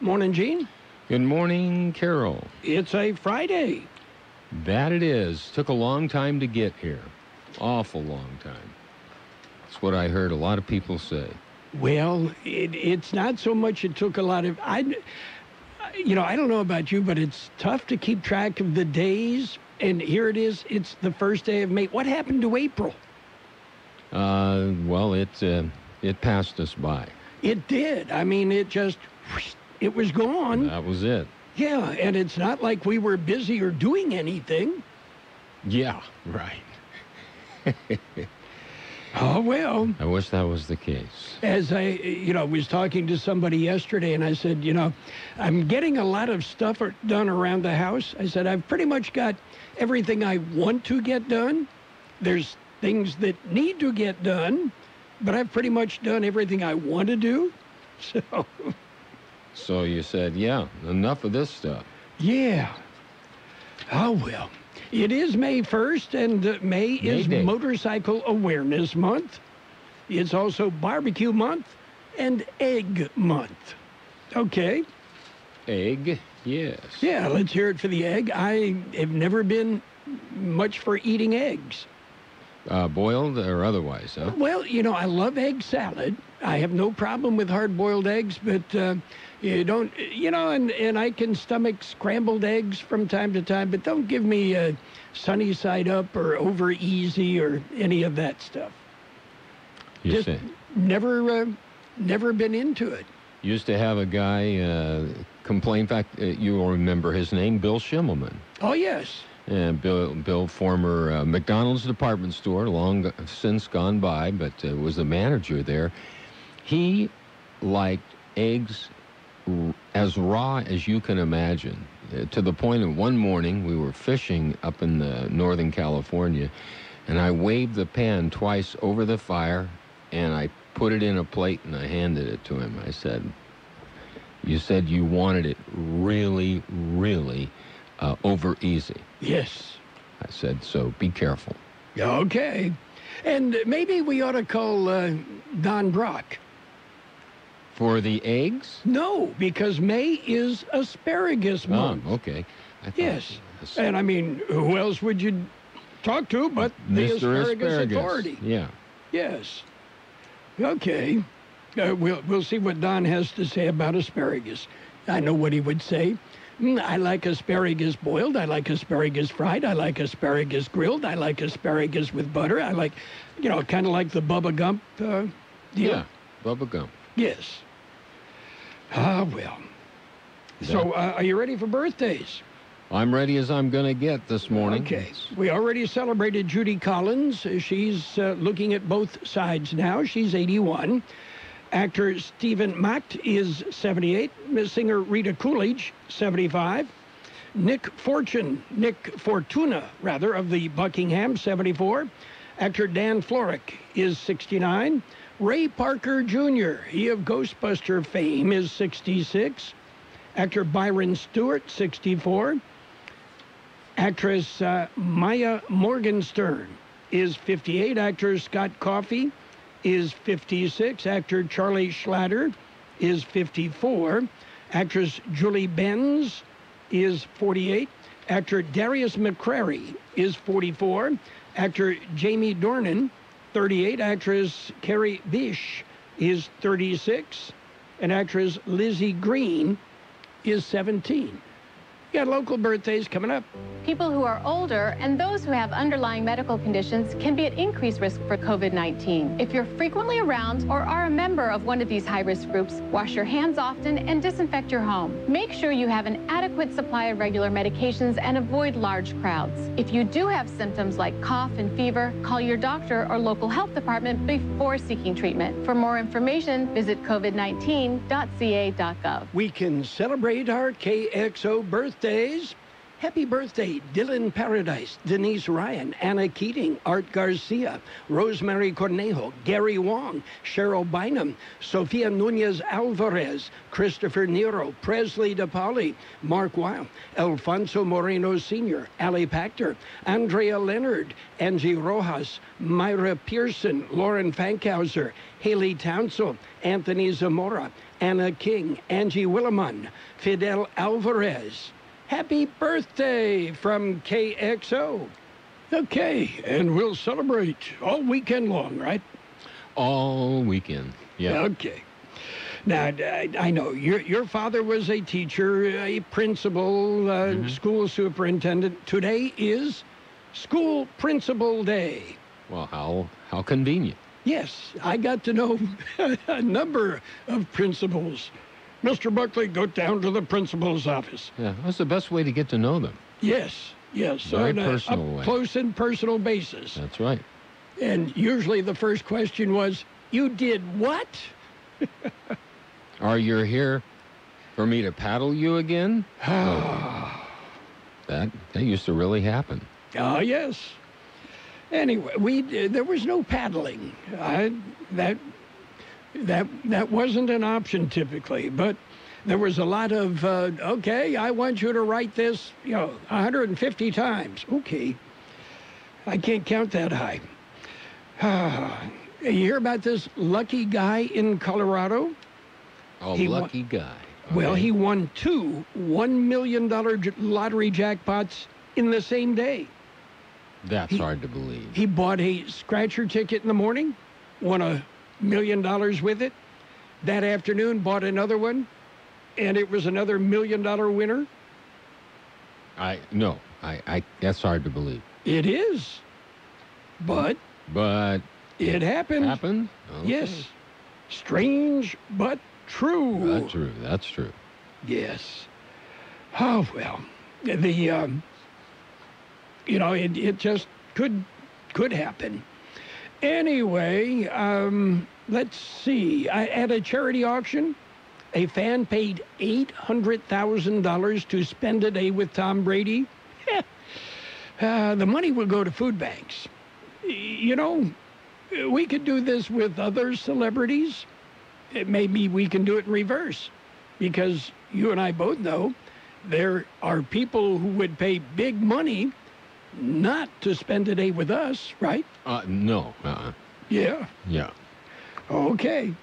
Morning, Gene. Good morning, Carroll. It's a Friday. That it is. Took a long time to get here. Awful long time. That's what I heard a lot of people say. Well, it's not so much it took a lot of... I don't know about you, but it's tough to keep track of the days. And here it is. It's the first day of May. What happened to April? Well, it passed us by. It did. I mean, it was gone. That was it. Yeah, and it's not like we were busy or doing anything. Yeah, right. Oh, well. I wish that was the case. As I, was talking to somebody yesterday, and I said, I'm getting a lot of stuff done around the house. I said, I've pretty much got everything I want to get done. There's things that need to get done, but I've pretty much done everything I want to do. So you said, yeah, enough of this stuff. Yeah. Oh, well. It is May 1st, and May is Motorcycle Awareness Month. It's also Barbecue Month and Egg Month. Okay. Egg, yes. Yeah, let's hear it for the egg. I have never been much for eating eggs. Boiled or otherwise, huh? Well, I love egg salad. I have no problem with hard-boiled eggs, but you don't, and I can stomach scrambled eggs from time to time, but don't give me sunny side up or over easy or any of that stuff. You Just never been into it. Used to have a guy complain. In fact, you will remember his name, Bill Schimmelman. Oh, yes. And Bill, former McDonald's department store, long since gone by, but was the manager there. He liked eggs as raw as you can imagine, to the point of one morning we were fishing up in Northern California, and I waved the pan twice over the fire, and I put it in a plate, and I handed it to him. I said, you said you wanted it really, really over easy. Yes. I said, so be careful. Okay. And maybe we ought to call Don Brock. For the eggs? No, because May is Asparagus Month. Oh, okay. Yes. And I mean, who else would you talk to but the Asparagus Authority? Yeah. Yes. Okay. We'll see what Don has to say about asparagus. I know what he would say. I like asparagus boiled. I like asparagus fried. I like asparagus grilled. I like asparagus with butter. I like, kind of like the Bubba Gump deal. Yeah, Bubba Gump. Yes. Ah, well. So, are you ready for birthdays? I'm ready as I'm going to get this morning. Okay. We already celebrated Judy Collins. She's looking at both sides now. She's 81. Actor Stephen Macht is 78. Singer Rita Coolidge, 75. Nick Fortuna, of the Buckingham, 74. Actor Dan Florek is 69. Ray Parker Jr., he of Ghostbuster fame, is 66. Actor Byron Stewart, 64. Actress Maya Morgenstern is 58. Actor Scott Coffey is 56. Actor Charlie Schlatter is 54. Actress Julie Benz is 48. Actor Darius McCrary is 44. Actor Jamie Dornan, 38. Actress Carrie Bish is 36. And actress Lizzie Green is 17. You got local birthdays coming up. People who are older and those who have underlying medical conditions can be at increased risk for COVID-19. If you're frequently around or are a member of one of these high-risk groups, wash your hands often and disinfect your home. Make sure you have an adequate supply of regular medications and avoid large crowds. If you do have symptoms like cough and fever, call your doctor or local health department before seeking treatment. For more information, visit covid19.ca.gov. We can celebrate our KXO birthdays. Happy birthday, Dylan Paradise, Denise Ryan, Anna Keating, Art Garcia, Rosemary Cornejo, Gary Wong, Cheryl Bynum, Sofia Nunez Alvarez, Christopher Nero, Presley DePauli, Mark Weil, Alfonso Moreno Sr., Ali Pachter, Andrea Leonard, Angie Rojas, Myra Pearson, Lauren Fankhauser, Haley Townsend, Anthony Zamora, Anna King, Angie Williman, Fidel Alvarez. Happy birthday from KXO. Okay, and we'll celebrate all weekend long, right? All weekend, yeah. Okay. Now, I know your father was a teacher, a principal, school superintendent. Today is School Principal Day. Well, how convenient. Yes, I got to know a number of principals. Mr. Buckley, go down to the principal's office. Yeah, that's the best way to get to know them. Yes. Very personal way. Close and personal basis. That's right. And usually the first question was, you did what? Are you here for me to paddle you again? That used to really happen. Oh, yes. Anyway, there was no paddling. That wasn't an option typically, but there was a lot of, okay, I want you to write this, 150 times. Okay. I can't count that high. You hear about this lucky guy in Colorado? Oh, lucky guy. Okay. Well, he won two $1 million lottery jackpots in the same day. That's hard to believe. He bought a scratcher ticket in the morning, won $1 million with it. That afternoon, bought another one, and it was another $1 million winner. That's hard to believe. It is. But it happened. Happened? Okay. Yes. Strange, but true. That's true. Yes. Oh, well. It just could happen. Anyway, let's see. At a charity auction, a fan paid $800,000 to spend a day with Tom Brady. The money will go to food banks. We could do this with other celebrities. Maybe we can do it in reverse, because you and I both know there are people who would pay big money not to spend a day with us, right? No. Yeah. Yeah. Okay.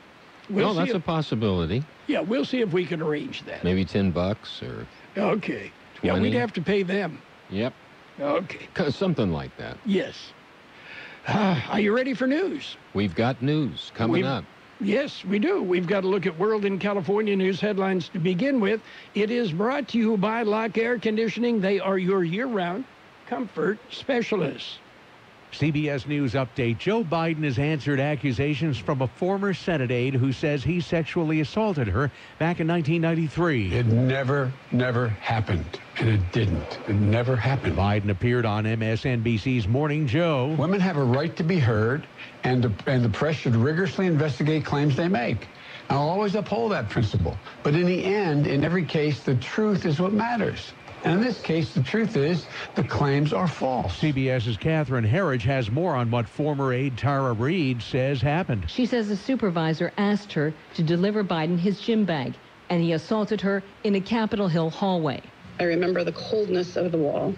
That's a possibility. Yeah, we'll see if we can arrange that. Maybe $10 or... Okay. 20. Yeah, we'd have to pay them. Yep. Okay. Something like that. Yes. Are you ready for news? We've got news coming up. Yes, we do. We've got to look at World and California news headlines to begin with. It is brought to you by Lock Air Conditioning. They are your year-round comfort specialists. CBS News update. Joe Biden has answered accusations from a former Senate aide who says he sexually assaulted her back in 1993. It never happened. And it didn't. It never happened. Biden appeared on MSNBC's Morning Joe. Women have a right to be heard, and the press should rigorously investigate claims they make. I'll always uphold that principle. But in the end, in every case, the truth is what matters. And in this case, the truth is the claims are false. CBS's Catherine Herridge has more on what former aide Tara Reid says happened. She says a supervisor asked her to deliver Biden his gym bag, and he assaulted her in a Capitol Hill hallway. I remember the coldness of the wall,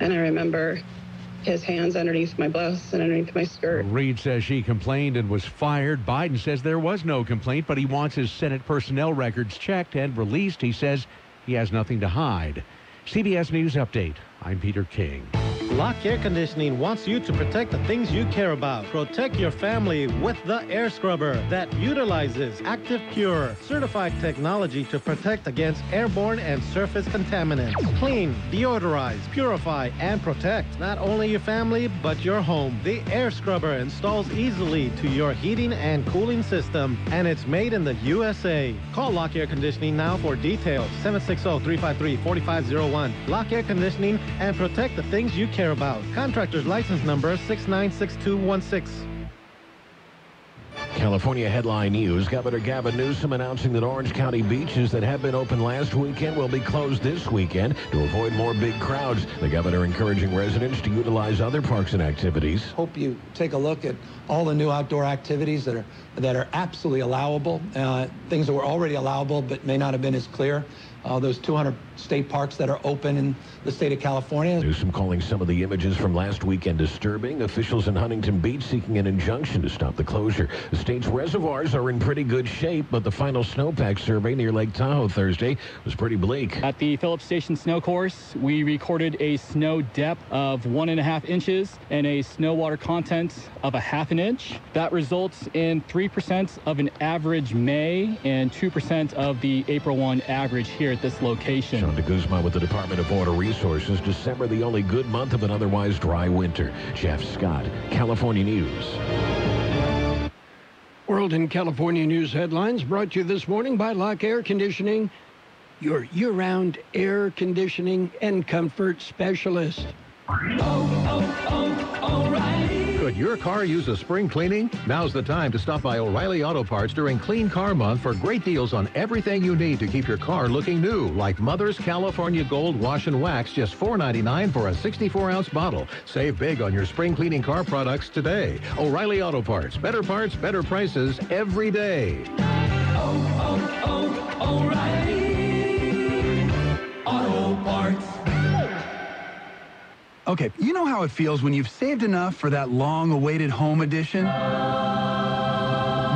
and I remember his hands underneath my blouse and underneath my skirt. Reid says she complained and was fired. Biden says there was no complaint, but he wants his Senate personnel records checked and released. He says he has nothing to hide. CBS News Update. I'm Peter King. Lock Air Conditioning wants you to protect the things you care about. Protect your family with the air scrubber that utilizes Active Pure, certified technology to protect against airborne and surface contaminants. Clean, deodorize, purify, and protect not only your family, but your home. The air scrubber installs easily to your heating and cooling system, and it's made in the USA. Call Lock Air Conditioning now for details. 760-353-4501. Lock Air Conditioning, and protect the things you care about. Contractor's license number 696216. California headline news. Governor Gavin Newsom announcing that Orange County beaches that have been open last weekend will be closed this weekend to avoid more big crowds. The governor encouraging residents to utilize other parks and activities. Hope you take a look at all the new outdoor activities that are absolutely allowable, things that were already allowable but may not have been as clear. those 200 state parks that are open in the state of California. Newsom calling some of the images from last weekend disturbing. Officials in Huntington Beach seeking an injunction to stop the closure. The state's reservoirs are in pretty good shape, but the final snowpack survey near Lake Tahoe Thursday was pretty bleak. At the Phillips Station snow course, we recorded a snow depth of 1.5 inches and a snow water content of 0.5 inch. That results in 3% of an average May and 2% of the April 1 average here at this location. Sean de Guzman with the Department of Water Resources. December, the only good month of an otherwise dry winter. Jeff Scott, California News. World and California News headlines brought to you this morning by Lock Air Conditioning, your year-round air conditioning and comfort specialist. O'Reilly. Could your car use a spring cleaning? Now's the time to stop by O'Reilly Auto Parts during Clean Car Month for great deals on everything you need to keep your car looking new, like Mother's California Gold Wash and Wax, just $4.99 for a 64-ounce bottle. Save big on your spring cleaning car products today. O'Reilly Auto Parts. Better parts, better prices every day. O'Reilly Auto Parts. Okay, you know how it feels when you've saved enough for that long-awaited home edition?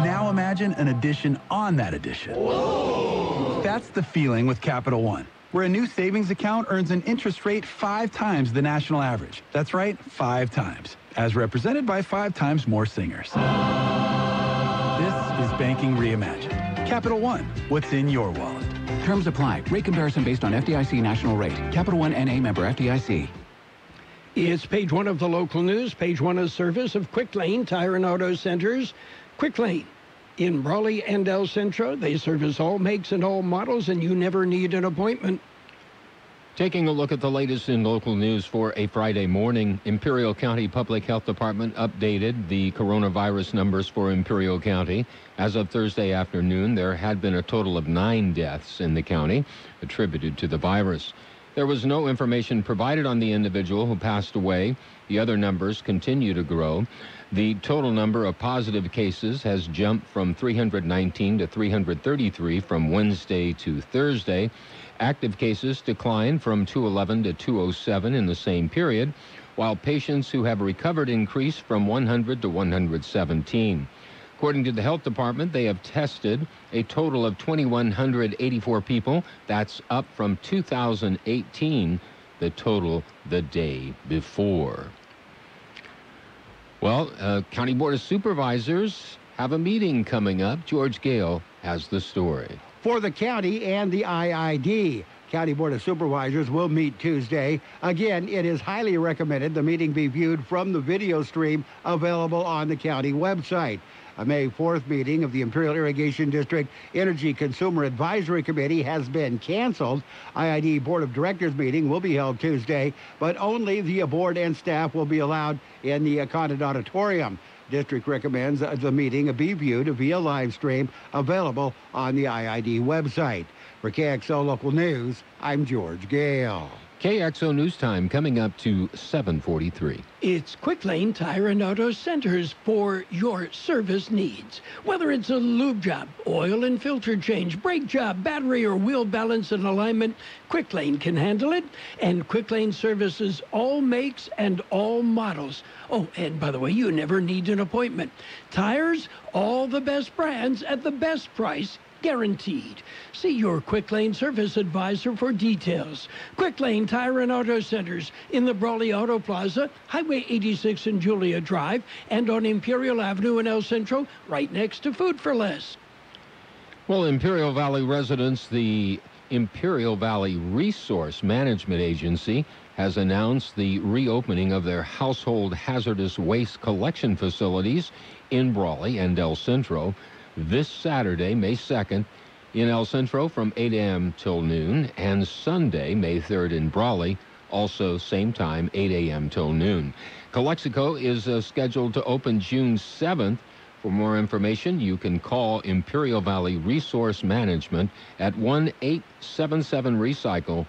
Now imagine an addition on that addition. Whoa. That's the feeling with Capital One, where a new savings account earns an interest rate 5 times the national average. That's right, 5 times, as represented by 5 times more singers. This is banking reimagined. Capital One, what's in your wallet? Terms apply. Rate comparison based on FDIC national rate. Capital One NA, member FDIC. It's page 1 of the local news. Page 1 is service of Quick Lane Tire and Auto Centers. Quick Lane in Brawley and El Centro. They service all makes and all models, and you never need an appointment. Taking a look at the latest in local news for a Friday morning, Imperial County Public Health Department updated the coronavirus numbers for Imperial County. As of Thursday afternoon, there had been a total of 9 deaths in the county attributed to the virus. There was no information provided on the individual who passed away. The other numbers continue to grow. The total number of positive cases has jumped from 319 to 333 from Wednesday to Thursday. Active cases declined from 211 to 207 in the same period, while patients who have recovered increased from 100 to 117. According to the health department, they have tested a total of 2,184 people. That's up from 2,018, the total the day before. Well, County Board of Supervisors have a meeting coming up. George Gale has the story. For the county and the IID. County Board of Supervisors will meet Tuesday. Again, it is highly recommended the meeting be viewed from the video stream available on the county website. A May 4th meeting of the Imperial Irrigation District Energy Consumer Advisory Committee has been canceled. IID Board of Directors meeting will be held Tuesday, but only the board and staff will be allowed in the Condon Auditorium. District recommends the meeting be viewed via live stream available on the IID website. For KXO Local News, I'm George Gale. KXO News Time coming up to 7:43. It's Quick Lane Tire and Auto Centers for your service needs. Whether it's a lube job, oil and filter change, brake job, battery or wheel balance and alignment, Quick Lane can handle it. And Quick Lane services all makes and all models. Oh, and by the way, you never need an appointment. Tires, all the best brands at the best price. Guaranteed. See your Quick Lane service advisor for details. Quick Lane Tire and Auto Centers in the Brawley Auto Plaza, Highway 86 and Julia Drive, and on Imperial Avenue in El Centro, right next to Food for Less. Well, Imperial Valley residents, the Imperial Valley Resource Management Agency has announced the reopening of their household hazardous waste collection facilities in Brawley and El Centro this Saturday, May 2nd, in El Centro from 8 a.m. till noon, and Sunday, May 3rd in Brawley, also same time, 8 a.m. till noon. Calexico is scheduled to open June 7th. For more information, you can call Imperial Valley Resource Management at 1-877-RECYCLE.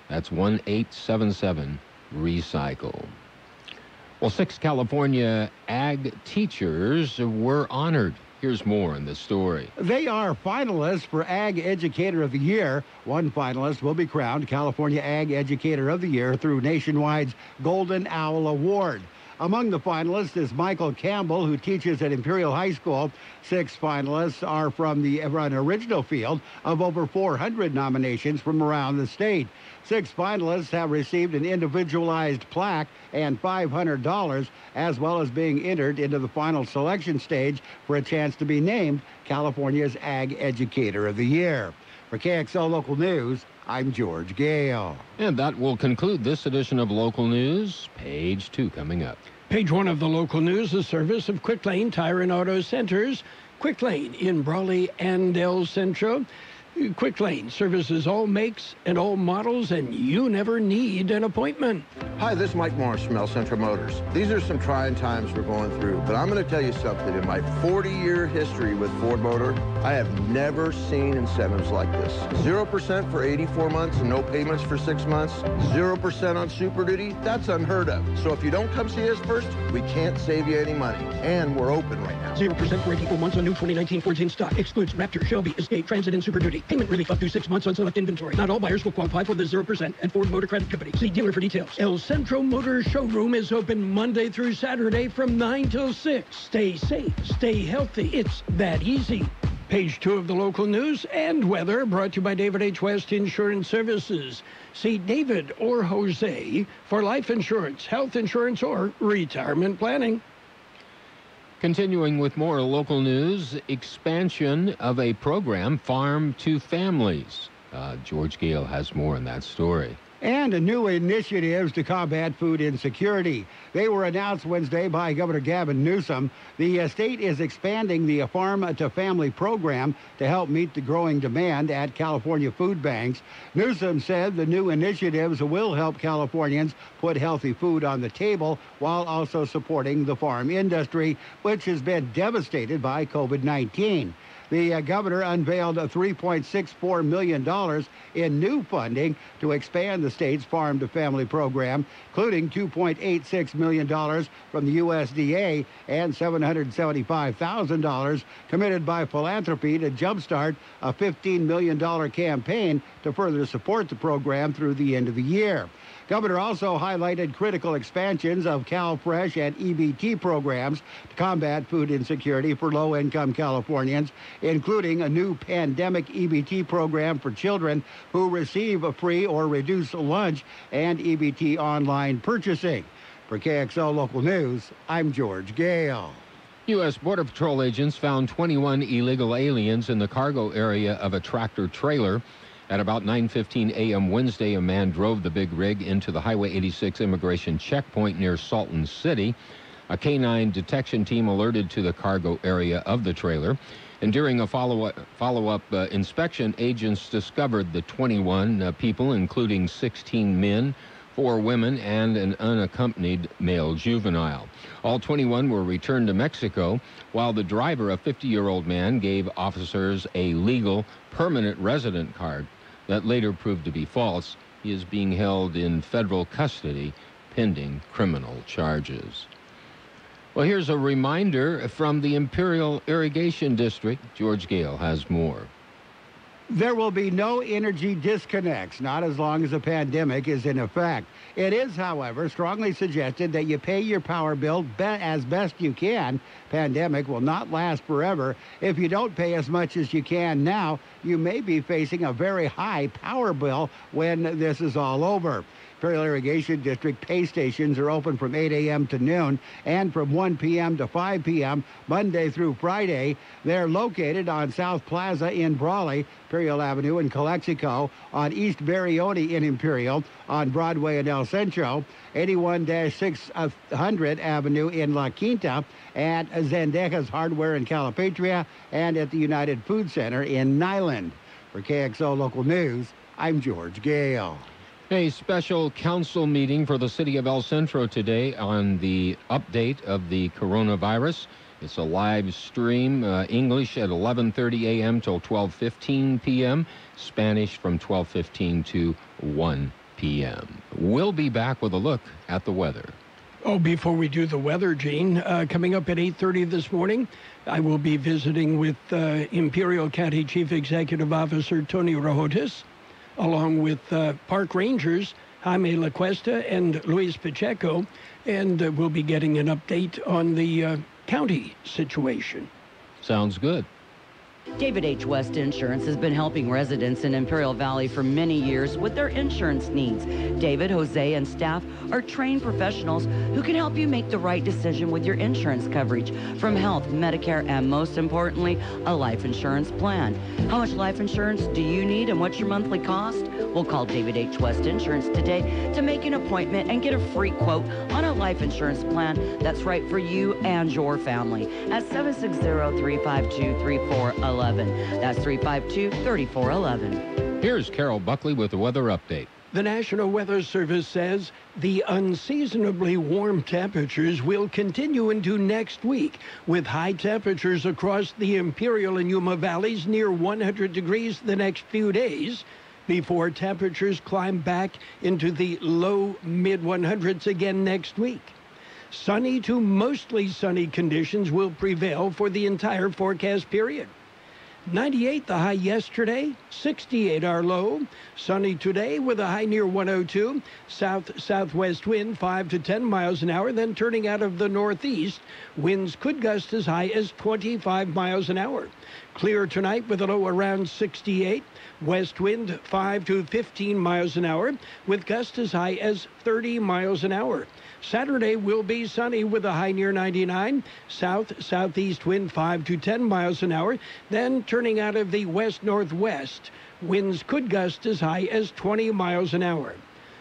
That's 1-877-RECYCLE. Well, 6 California ag teachers were honored Here's more in the story. They are finalists for Ag Educator of the Year. One finalist will be crowned California Ag Educator of the Year through Nationwide's Golden Owl Award. Among the finalists is Michael Campbell, who teaches at Imperial High School. 6 finalists are from an original field of over 400 nominations from around the state. 6 finalists have received an individualized plaque and $500, as well as being entered into the final selection stage for a chance to be named California's Ag Educator of the Year. For KXL Local News, I'm George Gale. And that will conclude this edition of Local News. Page 2 coming up. Page 1 of the local news, the service of Quick Lane Tire and Auto Centers. Quick Lane in Brawley and El Centro. Quick Lane services all makes and all models, and you never need an appointment. Hi, this is Mike Morris from El Centro Motors. These are some trying times we're going through, but I'm going to tell you something. In my 40-year history with Ford Motor, I have never seen incentives like this. 0% for 84 months and no payments for 6 months. 0% on Super Duty. That's unheard of. So if you don't come see us first, we can't save you any money. And we're open right now. 0% for 84 months on new 2019 Fords in stock. Excludes Raptor, Shelby, Escape, Transit, and Super Duty. Payment relief up to 6 months on select inventory. Not all buyers will qualify for the 0% and Ford Motor Credit Company. See dealer for details. El Centro Motor Showroom is open Monday through Saturday from 9 till 6. Stay safe, stay healthy. It's that easy. Page 2 of the local news and weather brought to you by David H. West Insurance Services. See David or Jose for life insurance, health insurance, or retirement planning. Continuing with more local news, expansion of a program, Farm to Families. George Gale has more on that story. And new initiatives to combat food insecurity. They were announced Wednesday by Governor Gavin Newsom. The state is expanding the Farm to Family program to help meet the growing demand at California food banks. Newsom said the new initiatives will help Californians put healthy food on the table while also supporting the farm industry, which has been devastated by COVID-19. The governor unveiled $3.64 million in new funding to expand the state's Farm to Family program, including $2.86 million from the USDA and $775,000 committed by philanthropy to jumpstart a $15 million campaign to further support the program through the end of the year. Governor also highlighted critical expansions of CalFresh and EBT programs to combat food insecurity for low-income Californians, including a new pandemic EBT program for children who receive a free or reduced lunch and EBT online purchasing. For KXL Local News, I'm George Gale. U.S. Border Patrol agents found 21 illegal aliens in the cargo area of a tractor-trailer. At about 9:15 a.m. Wednesday, a man drove the big rig into the Highway 86 immigration checkpoint near Salton City. A K-9 detection team alerted to the cargo area of the trailer. And during a follow-up inspection, agents discovered the 21 people, including 16 men, 4 women, and an unaccompanied male juvenile. All 21 were returned to Mexico, while the driver, a 50-year-old man, gave officers a legal permanent resident card that later proved to be false. He is being held in federal custody pending criminal charges. Well, here's a reminder from the Imperial Irrigation District. George Gale has more. There will be no energy disconnects, not as long as the pandemic is in effect. It is, however, strongly suggested that you pay your power bill as best you can. Pandemic will not last forever. If you don't pay as much as you can now, you may be facing a very high power bill when this is all over. Imperial Irrigation District pay stations are open from 8 a.m. to noon and from 1 p.m. to 5 p.m. Monday through Friday. They're located on South Plaza in Brawley, Imperial Avenue in Calexico, on East Barione in Imperial, on Broadway in El Centro, 81-600 Avenue in La Quinta, at Zendejas Hardware in Calipatria, and at the United Food Center in Nyland. For KXO Local News, I'm George Gale. A special council meeting for the city of El Centro today on the update of the coronavirus. It's a live stream, English at 11:30 a.m. till 12:15 p.m., Spanish from 12:15 to 1 p.m. We'll be back with a look at the weather. Oh, before we do the weather, Gene, coming up at 8:30 this morning, I will be visiting with Imperial County Chief Executive Officer Tony Rojotis, along with Park Rangers Jaime La Cuesta and Luis Pacheco, and we'll be getting an update on the county situation. Sounds good. David H. West Insurance has been helping residents in Imperial Valley for many years with their insurance needs. David, Jose, and staff are trained professionals who can help you make the right decision with your insurance coverage, from health, Medicare, and most importantly, a life insurance plan. How much life insurance do you need and what's your monthly cost? We'll call David H. West Insurance today to make an appointment and get a free quote on a life insurance plan that's right for you and your family at 760-352-3411. That's 352-3411. Here's Carroll Buckley with the weather update. The National Weather Service says the unseasonably warm temperatures will continue into next week, with high temperatures across the Imperial and Yuma Valleys near 100 degrees the next few days, before temperatures climb back into the low mid-100s again next week. Sunny to mostly sunny conditions will prevail for the entire forecast period. 98 the high yesterday, 68 our low. Sunny today with a high near 102. South-southwest wind 5 to 10 miles an hour, then turning out of the northeast. Winds could gust as high as 25 miles an hour. Clear tonight with a low around 68. West wind 5 to 15 miles an hour, with gusts as high as 30 miles an hour. Saturday will be sunny with a high near 99. South-southeast wind 5 to 10 miles an hour, then turning out of the west-northwest. Winds could gust as high as 20 miles an hour.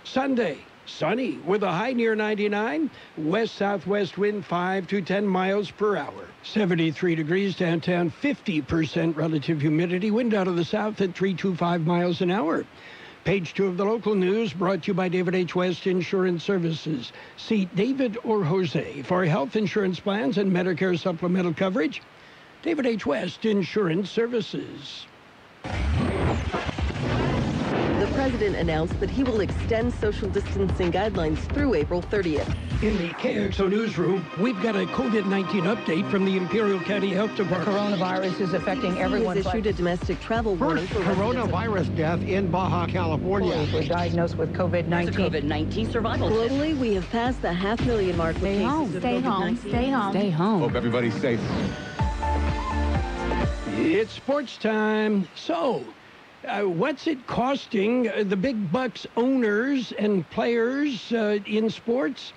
Sunday, sunny with a high near 99. West-southwest wind 5 to 10 miles per hour. 73 degrees downtown, 50% relative humidity. Wind out of the south at 325 miles an hour. Page 2 of the local news brought to you by David H. West Insurance Services. See David or Jose for health insurance plans and Medicare supplemental coverage. David H. West Insurance Services. The president announced that he will extend social distancing guidelines through April 30th. In the Kxo newsroom, we've got a COVID-19 update from the Imperial County Health Department. Coronavirus is affecting everyone. He has issued a domestic travel warning First for coronavirus death in Baja California. Were diagnosed with COVID-19. That's a COVID-19 survival tip. Globally, we have passed the 500,000 mark with cases of COVID-19. Stay home. Stay home. Hope everybody's safe. It's sports time. So, what's it costing the big bucks owners and players in sports?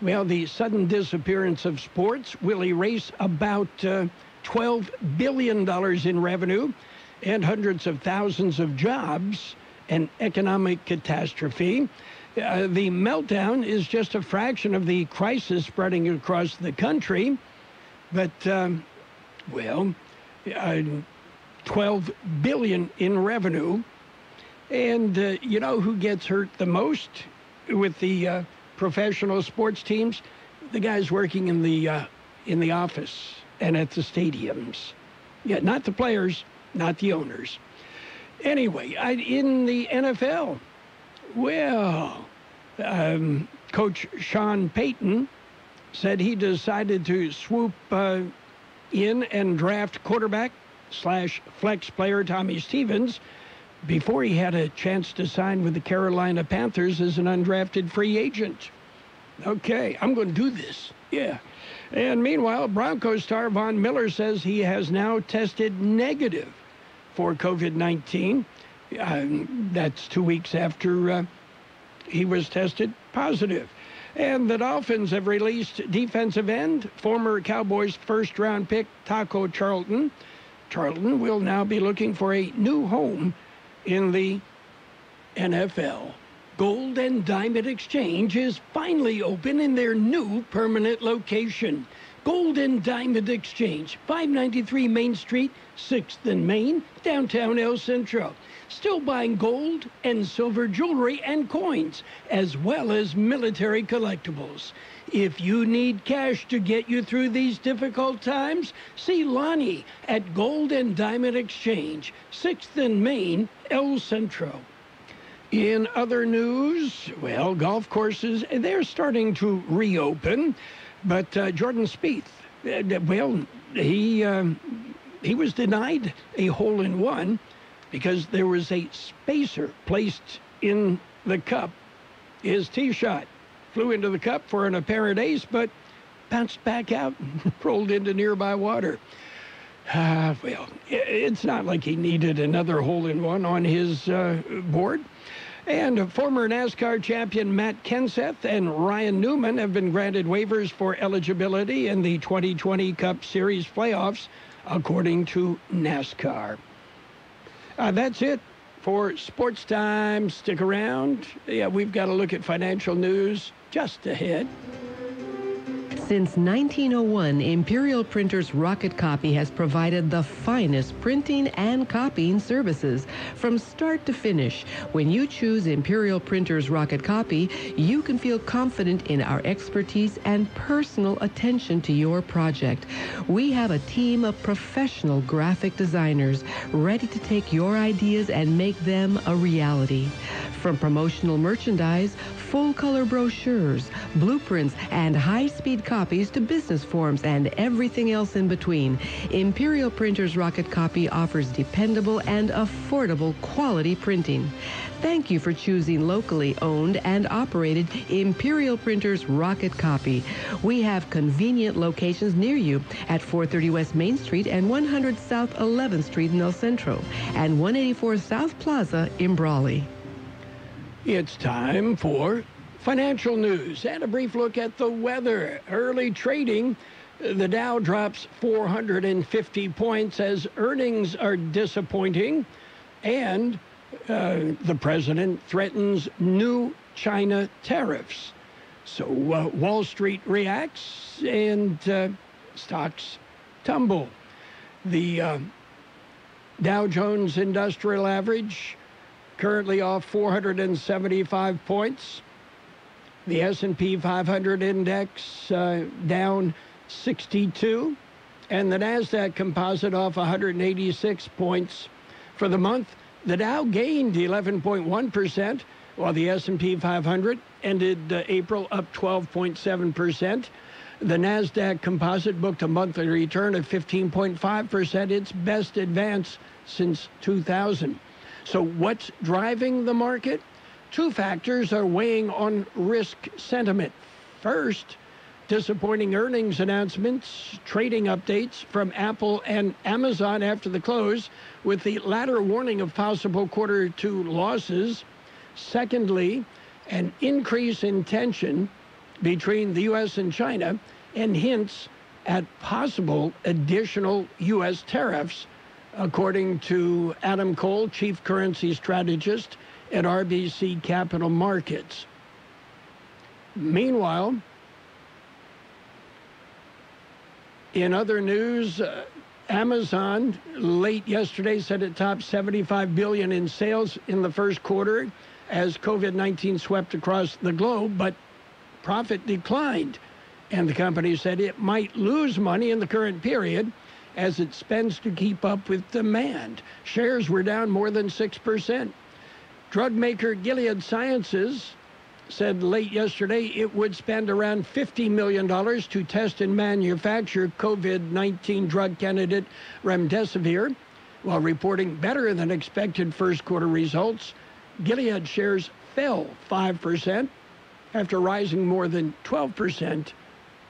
Well, the sudden disappearance of sports will erase about $12 billion in revenue and hundreds of thousands of jobs, an economic catastrophe. The meltdown is just a fraction of the crisis spreading across the country. But, well, $12 billion in revenue. And you know who gets hurt the most with the professional sports teams? The guys working in the office and at the stadiums. Yeah, not the players, not the owners. Anyway, in the NFL, well, Coach Sean Payton said he decided to swoop in and draft quarterback/flex player Tommy Stevens before he had a chance to sign with the Carolina Panthers as an undrafted free agent. Okay, I'm going to do this. Yeah. And meanwhile, Broncos star Von Miller says he has now tested negative for COVID-19. That's 2 weeks after he was tested positive. And the Dolphins have released defensive end, former Cowboys first-round pick Taco Charlton. Charlton will now be looking for a new home in the NFL. Gold and Diamond Exchange is finally open in their new permanent location. Gold and Diamond Exchange, 593 Main Street, 6th and Main, downtown El Centro. Still buying gold and silver jewelry and coins, as well as military collectibles. If you need cash to get you through these difficult times, see Lonnie at Gold and Diamond Exchange, 6th and Main, El Centro. In other news, well, golf courses, they're starting to reopen, but Jordan Spieth, well, he was denied a hole-in-one because there was a spacer placed in the cup. His tee shot flew into the cup for an apparent ace, but bounced back out and rolled into nearby water. Well, it's not like he needed another hole-in-one on his board. And former NASCAR champion Matt Kenseth and Ryan Newman have been granted waivers for eligibility in the 2020 Cup Series playoffs, according to NASCAR. That's it for Sports Time. Stick around. Yeah, we've got to look at financial news just ahead. Since 1901, Imperial Printers Rocket Copy has provided the finest printing and copying services from start to finish. When you choose Imperial Printers Rocket Copy, you can feel confident in our expertise and personal attention to your project. We have a team of professional graphic designers ready to take your ideas and make them a reality. From promotional merchandise, full-color brochures, blueprints, and high-speed copies to business forms and everything else in between, Imperial Printers Rocket Copy offers dependable and affordable quality printing. Thank you for choosing locally owned and operated Imperial Printers Rocket Copy. We have convenient locations near you at 430 West Main Street and 100 South 11th Street in El Centro and 184 South Plaza in Brawley. It's time for financial news and a brief look at the weather. Early trading, the Dow drops 450 points as earnings are disappointing, and the president threatens new China tariffs. So Wall Street reacts and stocks tumble. The Dow Jones Industrial Average currently off 475 points. The S&P 500 index down 62, and the NASDAQ composite off 186 points. For the month, the Dow gained 11.1%, while the S&P 500 ended April up 12.7%. The NASDAQ composite booked a monthly return of 15.5%, its best advance since 2000. So what's driving the market? Two factors are weighing on risk sentiment. First, disappointing earnings announcements, trading updates from Apple and Amazon after the close, with the latter warning of possible quarter two losses. Secondly, an increase in tension between the U.S. and China and hints at possible additional U.S. tariffs, according to Adam Cole, chief currency strategist at RBC Capital Markets. Meanwhile, in other news, Amazon late yesterday said it topped $75 billion in sales in the first quarter as COVID-19 swept across the globe, but profit declined. And the company said it might lose money in the current period as it spends to keep up with demand. Shares were down more than 6%. Drug maker Gilead Sciences said late yesterday it would spend around $50 million to test and manufacture COVID-19 drug candidate remdesivir. While reporting better than expected first quarter results, Gilead shares fell 5% after rising more than 12%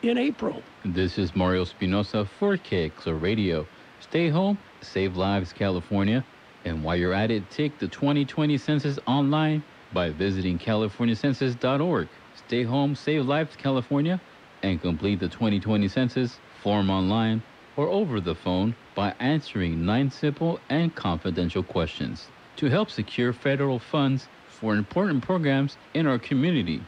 in April. This is Mario Espinosa for Kxo Radio. Stay home, save lives, California. And while you're at it, take the 2020 census online by visiting californiacensus.org. Stay home, save lives, California, and complete the 2020 census form online or over the phone by answering 9 simple and confidential questions to help secure federal funds for important programs in our community.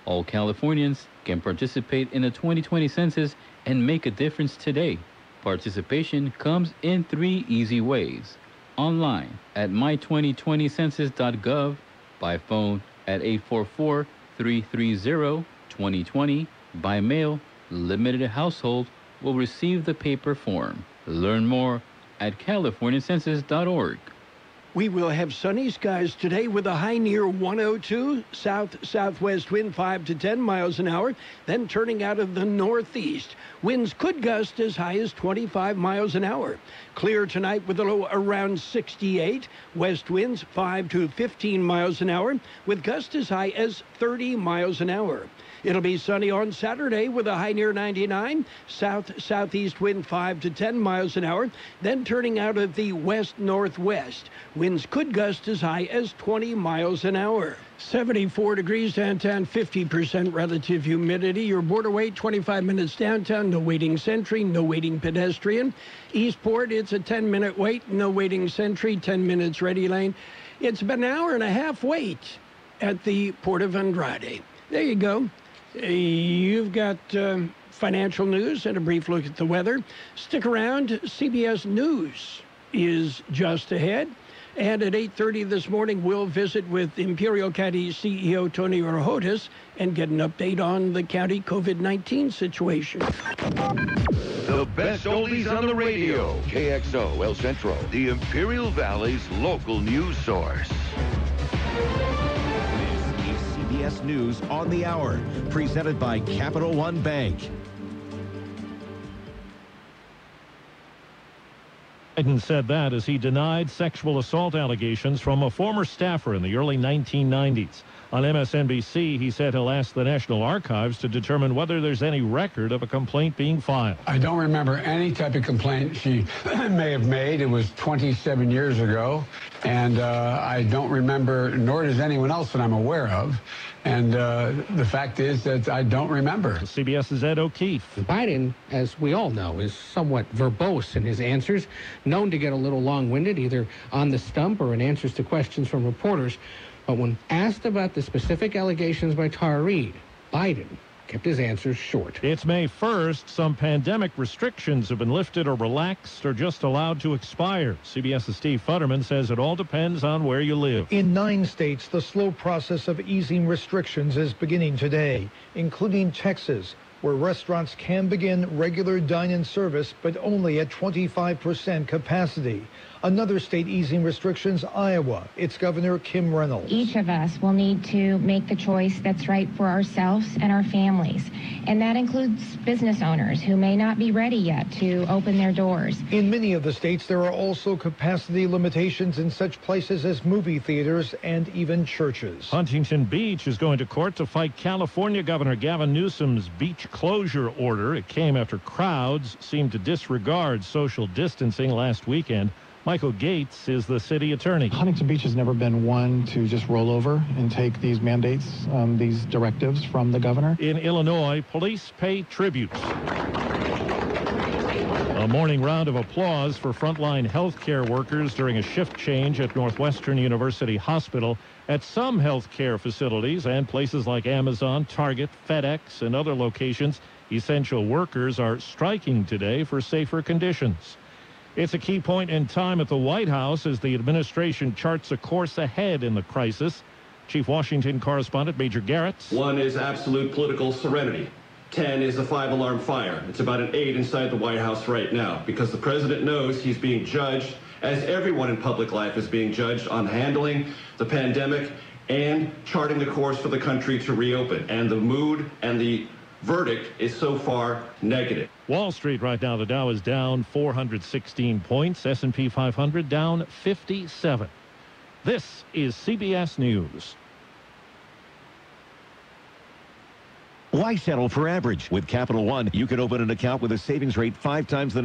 All Californians can participate in the 2020 census and make a difference today. Participation comes in 3 easy ways. Online at my2020census.gov, by phone at 844-330-2020, by mail, limited household will receive the paper form. Learn more at californiacensus.org. We will have sunny skies today with a high near 102, south-southwest wind 5 to 10 miles an hour, then turning out of the northeast. Winds could gust as high as 25 miles an hour. Clear tonight with a low around 68. West winds 5 to 15 miles an hour, with gusts as high as 30 miles an hour. It'll be sunny on Saturday with a high near 99, south-southeast wind 5 to 10 miles an hour, then turning out of the west-northwest. Winds could gust as high as 20 miles an hour. 74 degrees downtown, 50% relative humidity. Your border wait, 25 minutes downtown, no waiting sentry, no waiting pedestrian. Eastport, it's a 10-minute wait, no waiting sentry, 10 minutes ready lane. It's been an hour and a half wait at the Port of Andrade. There you go. You've got financial news and a brief look at the weather. Stick around. CBS News is just ahead. And at 8:30 this morning, we'll visit with Imperial County CEO Tony Orjotas and get an update on the county COVID-19 situation. The best oldies on the radio. KXO El Centro, the Imperial Valley's local news source. CBS News on the Hour, presented by Capital One Bank. Biden said that as he denied sexual assault allegations from a former staffer in the early 1990s. On MSNBC, he said he'll ask the National Archives to determine whether there's any record of a complaint being filed. I don't remember any type of complaint she may have made. It was 27 years ago, and I don't remember, nor does anyone else that I'm aware of. And the fact is that I don't remember. CBS's Ed O'Keefe. Biden, as we all know, is somewhat verbose in his answers, known to get a little long-winded, either on the stump or in answers to questions from reporters. But when asked about the specific allegations by Tara Reid, Biden kept his answers short. It's May 1st. Some pandemic restrictions have been lifted or relaxed or just allowed to expire. CBS's Steve Futterman says it all depends on where you live. In 9 states, the slow process of easing restrictions is beginning today, including Texas, where restaurants can begin regular dine-in service, but only at 25% capacity. Another state easing restrictions, Iowa. Its Governor Kim Reynolds. Each of us will need to make the choice that's right for ourselves and our families. And that includes business owners who may not be ready yet to open their doors. In many of the states, there are also capacity limitations in such places as movie theaters and even churches. Huntington Beach is going to court to fight California Governor Gavin Newsom's beach closure order. It came after crowds seemed to disregard social distancing last weekend. Michael Gates is the city attorney. Huntington Beach has never been one to just roll over and take these mandates, these directives from the governor. In Illinois, police pay tribute. A morning round of applause for frontline healthcare workers during a shift change at Northwestern University Hospital. At some healthcare facilities and places like Amazon, Target, FedEx, and other locations, essential workers are striking today for safer conditions. It's a key point in time at the White House as the administration charts a course ahead in the crisis. Chief Washington correspondent Major Garrett. 1 is absolute political serenity. 10 is a 5-alarm fire. It's about an 8 inside the White House right now because the president knows he's being judged, as everyone in public life is being judged, on handling the pandemic and charting the course for the country to reopen. And the mood and the verdict is so far negative. Wall Street right now, the Dow is down 416 points. S&P 500 down 57. This is CBS News. Why settle for average? With Capital One, you can open an account with a savings rate 5 times the